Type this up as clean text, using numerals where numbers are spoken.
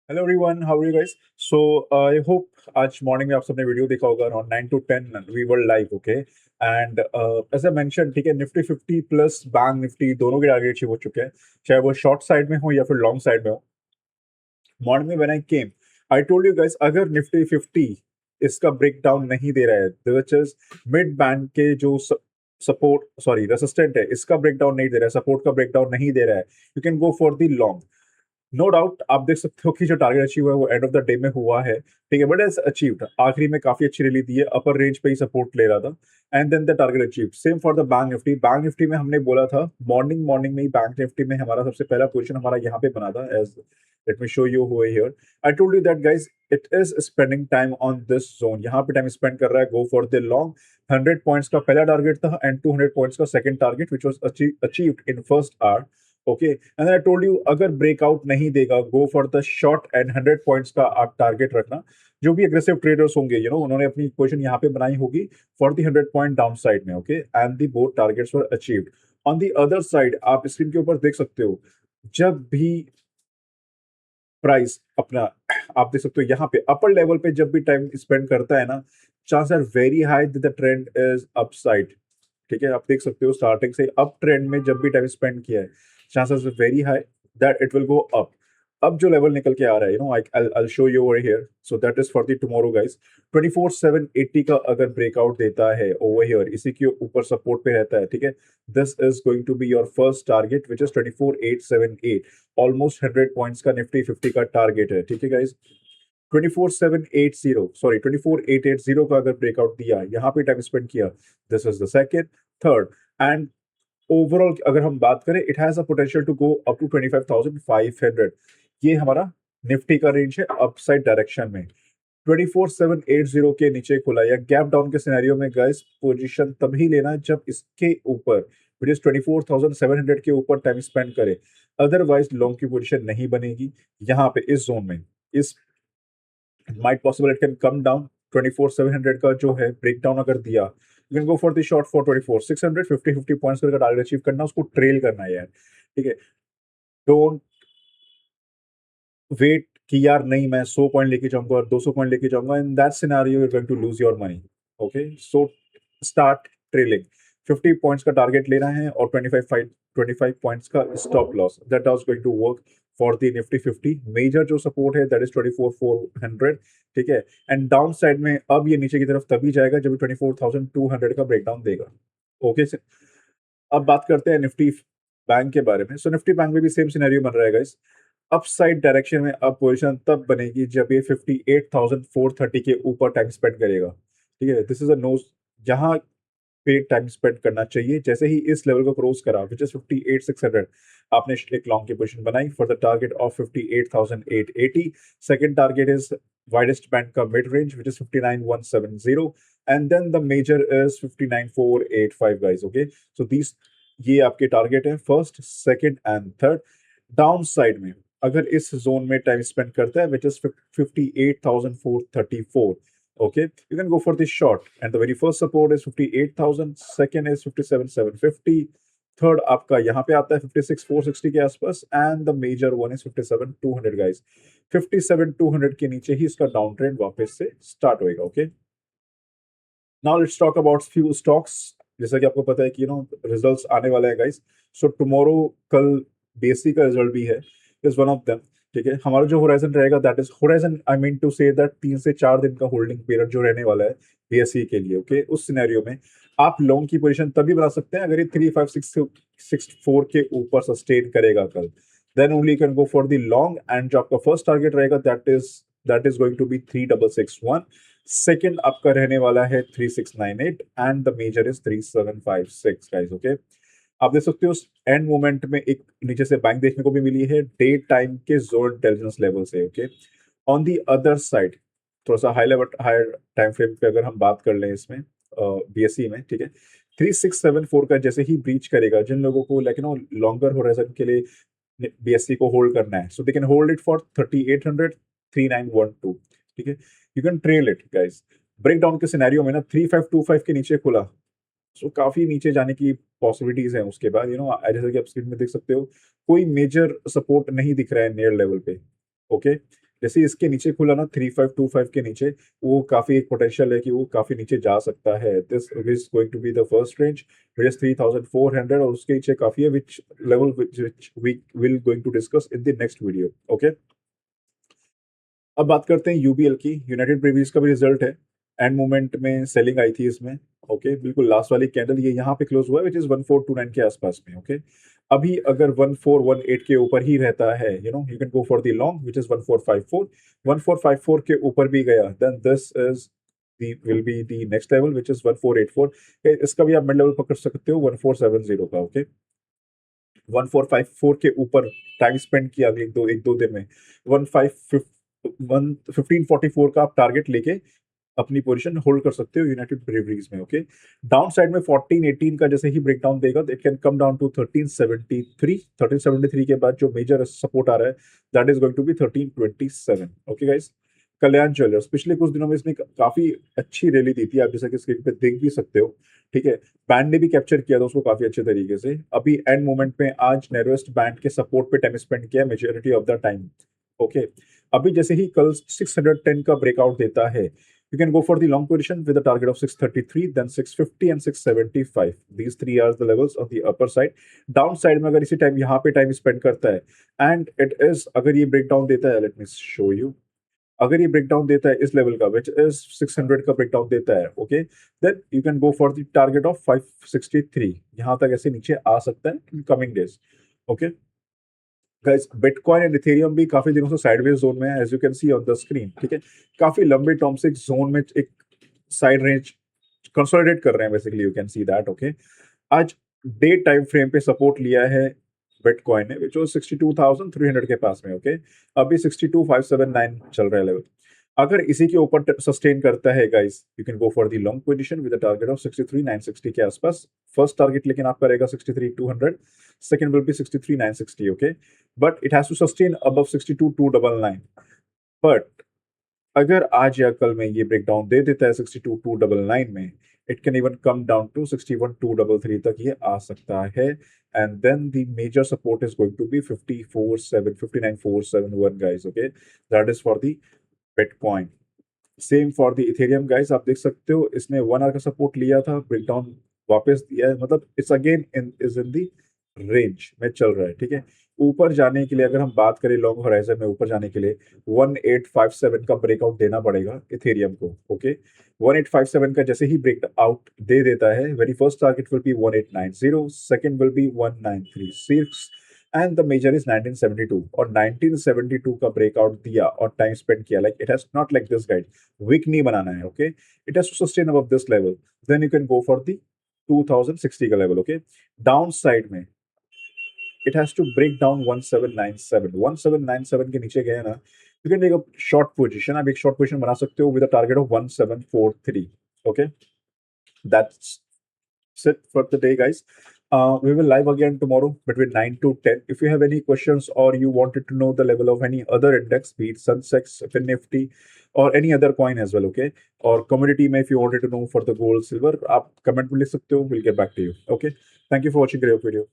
Hello everyone, how are you guys? So I hope आज morning में आप सबने वीडियो देखा होगा around 9 to 10 we were live, okay. And as I mention, ठीक है, निफ्टी 50 प्लस बैंक निफ्टी दोनों के टारगेट अचीव हो चुके हैं, चाहे वो शॉर्ट साइड में हो या फिर लॉन्ग साइड में हो। मॉर्निंग में when I came, I told you guys, अगर निफ्टी 50 इसका ब्रेक डाउन नहीं दे रहा है, विच इज मिड बैंड के जो सपोर्ट सॉरी रेसिस्टेंट है, इसका ब्रेक डाउन नहीं दे रहा है, सपोर्ट का ब्रेक डाउन नहीं दे रहा है, you can go for the long. No doubt आप देख सकते हो कि जो टारगेट अचीव हुआ है वो एंड ऑफ द डे में हुआ है, ठीक है, बट एज अचीव्ड आखिरी में काफी अच्छी रैली दी है, अपर रेंज पे ही सपोर्ट ले रहा था and then the target achieve. Same for the bank Nifty में हमने बोला था मॉर्निंग मॉर्निंग में ही बैंक निफ्टी में हमारा सबसे पहला पोजीशन हमारा यहाँ पे बना था। As let me show you over here, I told you that guys, it is spending time on this zone, यहाँ पे टाइम स्पेंड कर रहा है, go for the long. 100 points का पहला टारगेट था एंड 200 पॉइंट्स का second target which was achieved in first hour, okay. And I told you, अगर ब्रेकआउट नहीं देगा, go for the short and 100 points का आप टारगेट रखना। जो भी एग्रेसिव ट्रेडर्स होंगे, उन्होंने अपनी पोजीशन यहाँ पे बनाई होगी for the 100 point down side में, okay, and the both targets were achieved. On the other side आप स्क्रीन के ऊपर देख सकते हो, जब भी प्राइस अपना, आप देख सकते हो यहाँ पे अपर लेवल पे जब भी टाइम स्पेंड करता है ना, chance are very high the trend is upside, ठीक है। आप देख सकते हो स्टार्टिंग से अप ट्रेंड में जब भी टाइम स्पेंड किया है, chances very high that it will go up. अब जो लेवल निकल के आ रहा है, I show you over here, so that is for the tomorrow guys. 24,780 का अगर ब्रेकआउट देता है ओवर हियर, इसी के ऊपर सपोर्ट पे रहता है, ठीक है, this is going to be your first target which is 24,878। Almost 100 points का निफ्टी 50 का टारगेट है, ठीक है गाइस। 24,780 सॉरी 24,880 का अगर ब्रेकआउट दिया, यहाँ पे टाइम स्पेंड किया, this is the second, third and overall अगर हम बात करें, it has a potential to go up to 25,500। ये हमारा निफ्टी का रेंज है अपसाइड डायरेक्शन में। 24,780 के नीचे खुला या गैप डाउन के सिनेरियो में गाइस, पोजीशन तभी लेना जब इसके ऊपर, विच इज 24,700 के ऊपर टाइम स्पेंड करे, अदरवाइज लॉन्ग की पोजीशन नहीं बनेगी। यहाँ पे इस जोन में, इस might possible it can come down. 24,700 का जो है ब्रेक डाउन अगर दिया, you can go for the short for 24,600। 50 points का टारगेट अचीव करना, उसको ट्रेल करना है यार, ठीक है। डोंट वेट कि यार नहीं मैं 100 पॉइंट लेके जाऊंगा और 200 पॉइंट लेके जाऊंगा, in that scenario you are going to lose your money, okay. So start trailing. 50 points का टारगेट लेना है और 25 पॉइंट्स का stop loss, that was going to work for the Nifty 50। Major जो सपोर्ट है दैट इज 24,400, ठीक है। And down side में अब ये नीचे की तरफ तभी जाएगा जब 24,200 का ब्रेकडाउन देगा, ओके। अब बात करते हैं निफ्टी बैंक के बारे में। सो निफ्टी बैंक में भी सेम सिनेरियो बन रहेगा इस अपसाइड डायरेक्शन में। अब पोजीशन तब बनेगी जब ये 58,430 के ऊपर टाइम स्पेंड करेगा, ठीक है। दिस इज अ नो, जहां पे टाइम स्पेंड करना चाहिए, जैसे ही इस लेवल को क्रॉस करा विच इज 58,600, आपने एक लॉन्ग की पोजीशन बनाई for the target of 58,880। Second target is widest band का mid range which is 59,170 and then the major is 59,485 guys, okay. So these, ये आपके टारगेट है first, second and third. Down side में अगर इस zone में time spend करता है which is 58,434, okay, you can go for the short and the very first support is 58,000, second is 57,750, third आपका यहाँ पे आता है 56,460 के आसपास and the major one is 57,200 guys. 57,200 के नीचे ही इसका डाउन ट्रेंड वापस से स्टार्ट होएगा, okay. Now let's talk about few stocks. जैसा कि आपको पता है कि रिजल्ट्स आने वाले हैं गाइस, सो टुमारो, कल बीएससी का रिजल्ट भी है, इज वन ऑफ देम, ठीक है। हमारा जो होराइजन रहेगा that is horizon, I mean to say that 3 से 4 दिन का होल्डिंग पीरियड जो रहने वाला है बीएससी के लिए, ओके। उस सिनेरियो में आप लॉन्ग की पोजीशन तभी बना सकते हैं अगर ये 35664 के ऊपर सस्टेन करेगा कल, then only can go for the long. And जो आपका फर्स्ट टारगेट रहेगा that is going to be 3661, second आपका रहने वाला है 3698 and the major is 3756 guys, okay. आप देख सकते हो एंड मोमेंट में एक नीचे से बैंक देखने को भी मिली है डे टाइम के जोन इंटेलिजेंस लेवल से, okay. On the other side थोड़ा सा high level higher time frame पे अगर हम बात कर लें इसमें बीएससी में, ठीक है, 3674 का जैसे ही ब्रीच करेगा, जिन लोगों को लाइक लॉन्गर होराइजन के लिए बीएससी को होल्ड करना है, so they can hold it for 3800, 3912, ठीक है। You can trail it guys. Break down के सिनेरियो में ना 3525 के नीचे खुला, सो काफी नीचे जाने की पॉसिबिलिटीज हैं। उसके बाद जैसे कि आप स्क्रीन में देख सकते हो, कोई मेजर सपोर्ट नहीं दिख रहा है नियर लेवल पे, ओके। जैसे इसके नीचे खुला ना 3525 के नीचे, वो काफी एक पोटेंशियल है कि वो काफी नीचे जा सकता है। This is going to be the first range which is 3400, और उसके नीचे काफी है which level which we will going to discuss in the next video. Okay, अब बात करते हैं यूबीएल की। यूनाइटेड ब्रेवरीज का भी रिजल्ट है। एंड मोमेंट में सेलिंग आई थी इसमें। ओके, बिल्कुल लास्ट वाली कैंडल ये यहाँ पे क्लोज हुआ है विच इज 1429 के आसपास में। ओके, अभी अगर 1418 के ऊपर ही रहता है, you can go for the long which is 1454। 1454 के ऊपर भी गया then this is will be the next level which is 1484। इसका भी आप मिड लेवल पकड़ सकते हो 1470 का। ओके, 1454 के ऊपर टाइम स्पेंड किया अगले एक दो दिन में। 1544 का आप टारगेट लेके अपनी पोजीशन होल्ड कर सकते हो यूनाइटेड ब्रेवरीज में। ओके, डाउन साइड में 1418 का जैसे ही ब्रेकडाउन देगा it can come down to 1373। 1373 के बाद जो मेजर सपोर्ट आ रहा है that is going to be 1327। Okay guys, Kalyan Jewellers पिछले कुछ दिनों में इसने काफी अच्छी रैली दी थी, आप जैसा कि स्क्रीन पे देख भी सकते हो। ठीक है, बैंड ने भी कैप्चर किया था उसको काफी अच्छे तरीके से। अभी एंड मोमेंट में आज नैरोएस्ट बैंड के सपोर्ट पे टाइम स्पेंड किया majority of the time. Okay, अभी जैसे ही कल 610 का ब्रेकआउट देता है, you can go for the long position with a target of 633, then 650 and 675. These three are the levels on the upper side. Downside में अगर इसी टाइम यहाँ पे टाइम स्पेंड करता है एंड इट इज, अगर ये ब्रेकडाउन देता है, लेट मी शो यू, अगर ये ब्रेकडाउन देता है इस लेवल का विच इज 600 का ब्रेकडाउन देता है, okay, then you can go for the target of 563। यहाँ तक ऐसे नीचे आ सकता है in coming days. Okay guys, bitcoin and ethereum भी काफी दिनों से साइडवेज जोन में है as you can see on the screen. ठीक है, काफी लंबे टर्म से एक जोन में एक साइड रेंज कंसोलिडेट कर रहे हैं basically, you can see that. Okay, आज डे टाइम फ्रेम पे सपोर्ट लिया है बिटकॉइन ने विच वाज 62,300 के पास में। ओके, अभी 62,579 चल रहा है लेवल। अगर इसी के ऊपर सस्टेन करता है guys, you can go for the long position with a target of 63,960 के आसपास। फर्स्ट टारगेट लेकिन आपका रहेगा 63,200, second will be 63,960। Okay, but it has to sustain above 62,299। But अगर आज या कल में ये ब्रेकडाउन दे देता है 62,299 में, it can even come down to 61,233 तक ये आ सकता है। And then the major support is going to be 59,471 guys. Okay, that is for the bitcoin. Same for the ethereum guys, आप देख सकते हो इसने 1 आवर का सपोर्ट लिया था, ब्रेकडाउन वापस दिया है, मतलब it's again is in the range में चल रहा है। ठीक है, ऊपर जाने के लिए अगर हम बात करें लॉन्ग होराइजन में ऊपर जाने के लिए 1857 का ब्रेकआउट देना पड़ेगा इथेरियम को। ओके, 1857 का जैसे ही ब्रेक आउट दे देता है, very first target will be 1890, second will be 1936 and the major is 1972। और 1972 का ब्रेकआउट दिया और टाइम स्पेंड किया, like it has not like this guide week नहीं बनाना है। Okay, it has to sustain above this level, then you can go for the 2060 का level. Okay, down side में it has to break down 1797। 1797 के नीचे गए ना, you can take a short position, आप एक शॉर्ट पोजीशन बना सकते हो with a target of 1743। Okay, that's it for the day, guys. We will live again tomorrow between 9 to 10. If you have any questions or you wanted to know the level of any other index, be it Sensex, FinNifty, or any other coin as well, okay? Or commodity में if you wanted to know for the gold, silver, आप comment में लिख सकते हो. We'll get back to you. Okay? Thank you for watching the video.